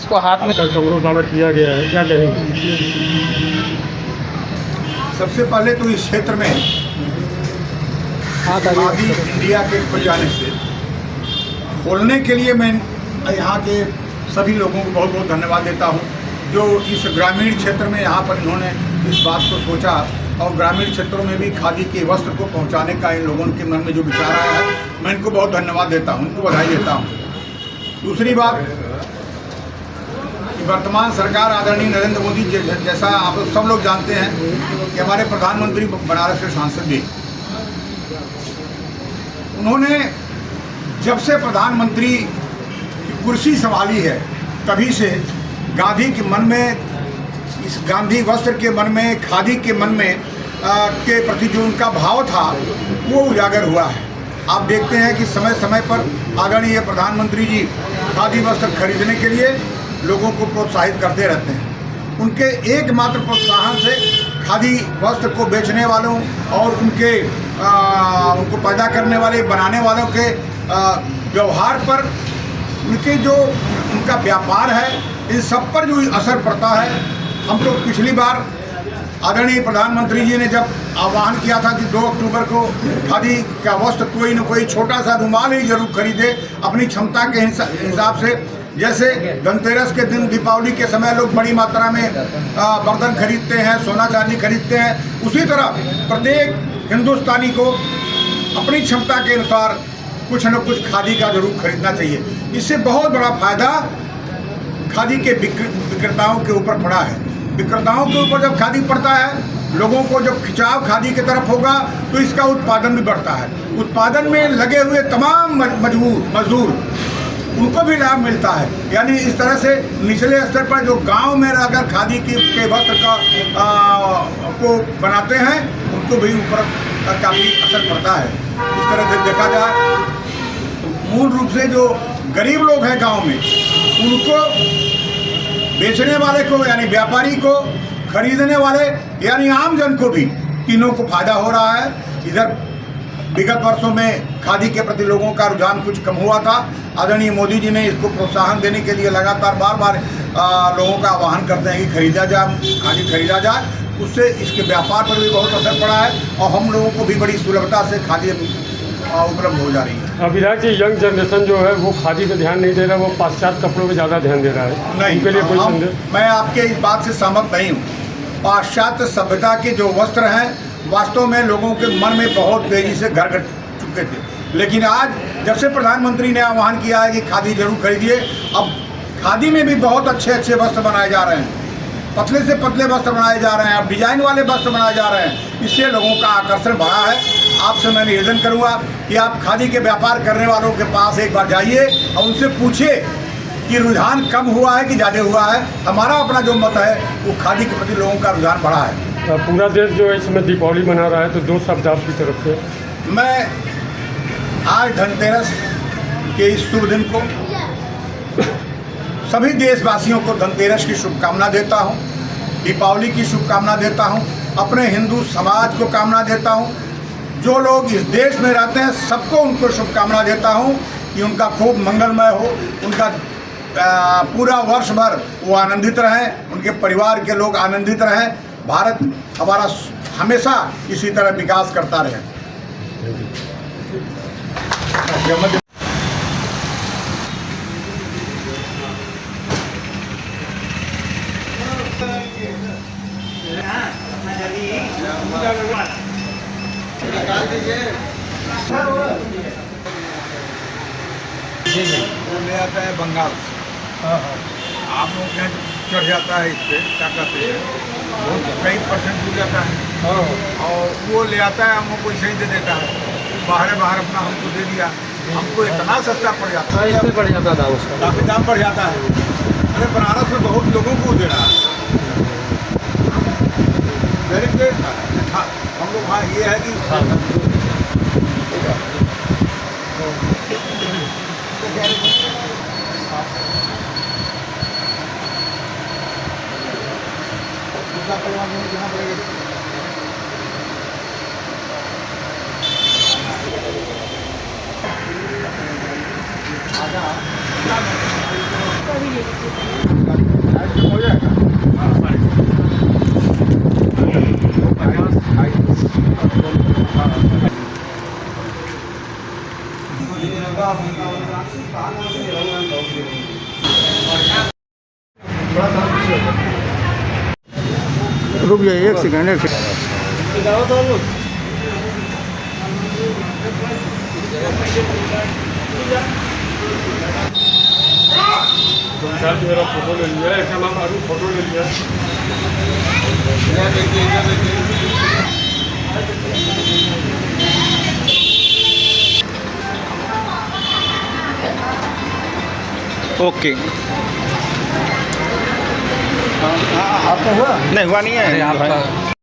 इसको हाथ में कमरों किया गया है, क्या कहेंगे? सबसे पहले तो इस क्षेत्र में खादी इंडिया के खुल जाने से खोलने के लिए मैं यहाँ के सभी लोगों को बहुत बहुत धन्यवाद देता हूँ, जो इस ग्रामीण क्षेत्र में यहाँ पर इन्होंने इस बात को सोचा और ग्रामीण क्षेत्रों में भी खादी के वस्त्र को पहुँचाने का इन लोगों के मन में जो विचार आया है, मैं इनको बहुत धन्यवाद देता हूँ, उनको बधाई देता हूँ। दूसरी बात, वर्तमान सरकार आदरणीय नरेंद्र मोदी जैसा आप सब लोग जानते हैं कि हमारे प्रधानमंत्री बनारस के सांसद भी, उन्होंने जब से प्रधानमंत्री की कुर्सी संभाली है तभी से गांधी के मन में, इस गांधी वस्त्र के मन में, खादी के मन में के प्रति जो उनका भाव था वो उजागर हुआ है। आप देखते हैं कि समय समय पर आदरणीय प्रधानमंत्री जी खादी वस्त्र खरीदने के लिए लोगों को प्रोत्साहित करते रहते हैं। उनके एकमात्र प्रोत्साहन से खादी वस्त्र को बेचने वालों और उनको पैदा करने वाले, बनाने वालों के व्यवहार पर, उनके जो उनका व्यापार है, इन सब पर जो असर पड़ता है। हम लोग पिछली बार आदरणीय प्रधानमंत्री जी ने जब आह्वान किया था कि 2 अक्टूबर को खादी का वस्त्र कोई न कोई छोटा सा रुमाल ही जरूर खरीदे अपनी क्षमता के हिसाब से। जैसे धनतेरस के दिन, दीपावली के समय लोग बड़ी मात्रा में बर्तन खरीदते हैं, सोना चांदी खरीदते हैं, उसी तरह प्रत्येक हिंदुस्तानी को अपनी क्षमता के अनुसार कुछ न कुछ खादी का जरूर खरीदना चाहिए। इससे बहुत बड़ा फायदा खादी के विक्रेताओं के ऊपर पड़ा है। विक्रेताओं के ऊपर जब खादी पड़ता है, लोगों को जब खिंचाव खादी की तरफ होगा तो इसका उत्पादन भी बढ़ता है। उत्पादन में लगे हुए तमाम मजदूर उनको भी लाभ मिलता है। यानी इस तरह से निचले स्तर पर जो गांव में अगर खादी के वस्त्र को बनाते हैं, उनको भी ऊपर काफ़ी असर पड़ता है। इस तरह से देखा जाए तो मूल रूप से जो गरीब लोग हैं गांव में, उनको, बेचने वाले को यानी व्यापारी को, खरीदने वाले यानी आम जन को भी, तीनों को फायदा हो रहा है। इधर विगत वर्षों में खादी के प्रति लोगों का रुझान कुछ कम हुआ था। आदरणीय मोदी जी ने इसको प्रोत्साहन देने के लिए लगातार बार लोगों का आह्वान करते हैं कि खरीदा जाए, खादी खरीदा जाए। उससे इसके व्यापार पर भी बहुत असर पड़ा है और हम लोगों को भी बड़ी सुलभता से खादी उपलब्ध हो जा रही है। अभी की यंग जनरेशन जो है वो खादी पे ध्यान नहीं दे रहा, वो पाश्चात्य कपड़ों पे ज़्यादा ध्यान दे रहा है। नहीं, उनके लिए कोई संदेश? मैं आपके इस बात से सहमत नहीं हूँ। पाश्चात्य सभ्यता के जो वस्त्र हैं, वास्तव में लोगों के मन में बहुत तेजी से घर कर चुके थे, लेकिन आज जब से प्रधानमंत्री ने आह्वान किया है कि खादी जरूर खरीदिए, अब खादी में भी बहुत अच्छे अच्छे वस्त्र बनाए जा रहे हैं, पतले से पतले वस्त्र बनाए जा रहे हैं, अब डिजाइन वाले वस्त्र बनाए जा रहे हैं। इससे लोगों का आकर्षण बढ़ा है। आपसे मैं निवेदन करूंगा कि आप खादी के व्यापार करने वालों के पास एक बार जाइए और उनसे पूछिए कि रुझान कम हुआ है कि ज़्यादा हुआ है। हमारा अपना जो मत है वो खादी के प्रति लोगों का रुझान बढ़ा है। पूरा देश जो है इसमें दीपावली मना रहा है, तो 2 शब्द आपकी तरफ से। मैं आज धनतेरस के इस शुभ दिन को सभी देशवासियों को धनतेरस की शुभकामना देता हूं, दीपावली की शुभकामना देता हूं, अपने हिंदू समाज को कामना देता हूं, जो लोग इस देश में रहते हैं सबको उनको शुभकामना देता हूं कि उनका खूब मंगलमय हो, उनका पूरा वर्ष भर वो आनंदित रहें, उनके परिवार के लोग आनंदित रहें, भारत हमारा हमेशा इसी तरह विकास करता रहे। वो ले आता है बंगाल से, आप लोग के चढ़ जाता है, इस पर क्या कहते हैं, बहुत कई % हो जाता है और वो ले आता है, हमको पैसे ही दे देता है, बाहर अपना हमको दे दिया, हमको इतना सस्ता पड़ जाता है, इसमें पड़ जाता था उसका काफ़ी दाम पड़ जाता है। अरे बनारस में बहुत लोगों को दे रहा है, गरीब देश हम लोग वहाँ ये है कि देना पड़ेगा। हो जाएगा। रुक जाइए एक सेकंड एक सेकंड। सर मेरा फोटो ले लिया, ऐसा नाम अभी फोटो ले लिया। ओके। आपका हुआ? नहीं हुआ नहीं है। अरे आपका